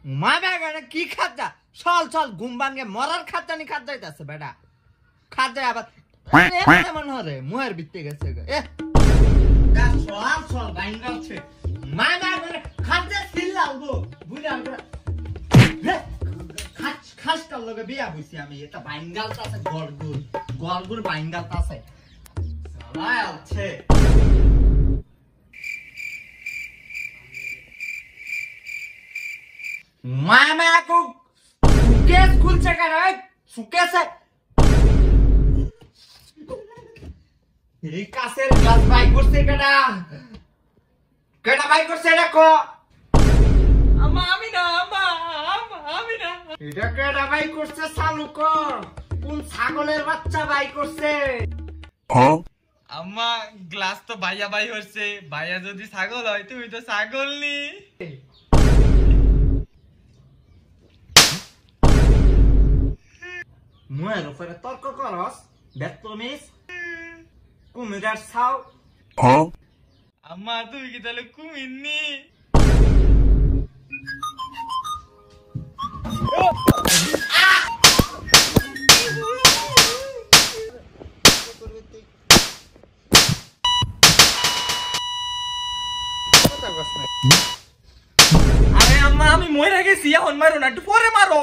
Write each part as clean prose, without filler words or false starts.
মা বেটা কি খাদ্যা চল চল ঘুম ভাঙে মরার খাদ্যা নি খাদ্যা যাইতাছে বেটা খাদ্যা আবার এমন হরে মুহের ভিতরে গেছে এ চল চল বাইঙ্গালছে মা বেটা খাদ্যা ছিলাও গো বুঝা খাসটার লগে বিয়া বইছি আমি এটা বাইঙ্গালটা আছে গড়গুর বাইঙ্গালটা আছে সালাই আছে মামা কো সুকেস খুলছে কেন সুকেসে এই কাছের গ্লাস বাই করছে কেডা বাই করছে দেখো আমি না এটা কেডা বাই করছে চালু কর কোন ছাগলের বাচ্চা বাই করছে আম্মা গ্লাস তো ভাইয়া বাই হচ্ছে ভাইয়া যদি ছাগল হয় তুমি তো ছাগল নি মুয়ের উপরে তর্ক করস বেতমিস কুমিরার ছাও আম্মা তুমি কি তাহলে কুমির নি আরে আম্মা আমি মরে গেছি এখন মারো না একটু পরে মারো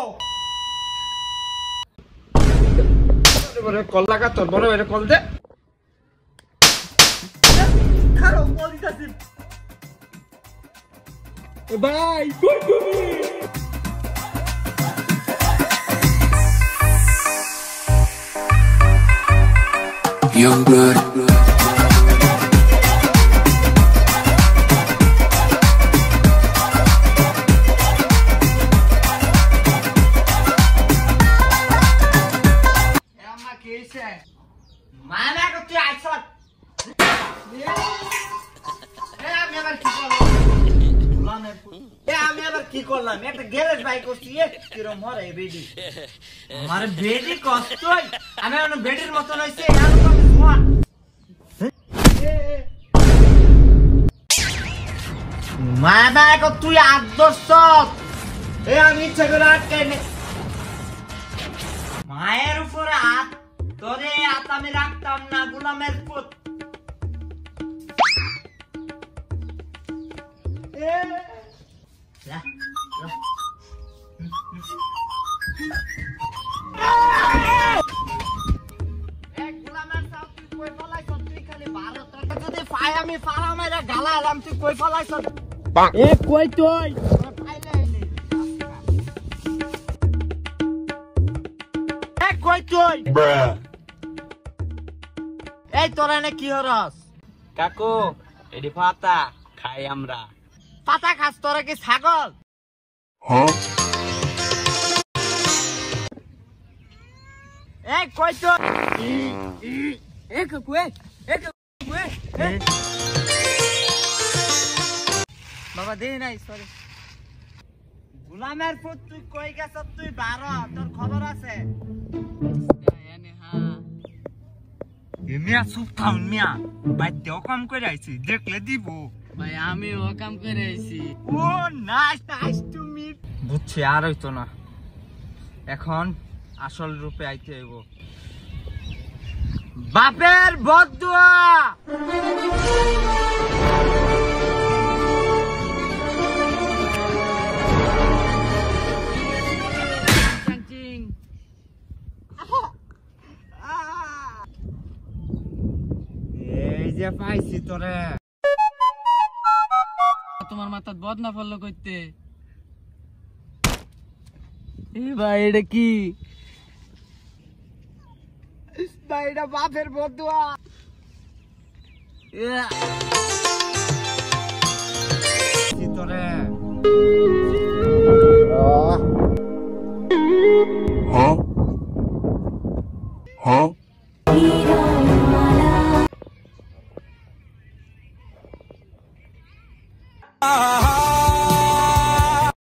কল লাগা তোর বড় এটা কল দে খারো কল দিতাছি ভাই কই তুমি Young blood. মানা করতে আইছ আমি আবার কি করলাম একটা গ্যারেজ বাইক করছি কিরম হরে বেডি আমার বেডি কষ্ট আমি বেডির মতন হয়েছে মানা তুই আদর্শ আমি ইচ্ছা করে আটকাই মায়ের উপরে হাত তোরে হাত আমি রাখতাম না গোলামের পুত আমি ফারা মেরা গালা আলাম তুই কই ফলাইছ এ কই তুই কই তুই এই তোরা নে কি হরস কাকু এডি পাতা খাই আমরা পাতা খাস তোরা কি ছাগল এই কই তুই এ কাকু বাবা দে নাই সরি গোলামের পুত তুই কই গেছ তুই 12 তোর খবর আছে মিয়া চুপ থাম মিয়া বাইতেও কাম করে আইছি দেখলে দিব ভাই আমিও কাম করে আইছি ও নাইস টু মিট বুঝছি আর হইতো না এখন আসল রূপে আইতে হইব বাপের বদদুয়া পাইছি তোরে তোমার মাথাত বদনা ফেললো কইতে এ ভাই এটা কি ভাই এটা বাপের বদুয়া তোরে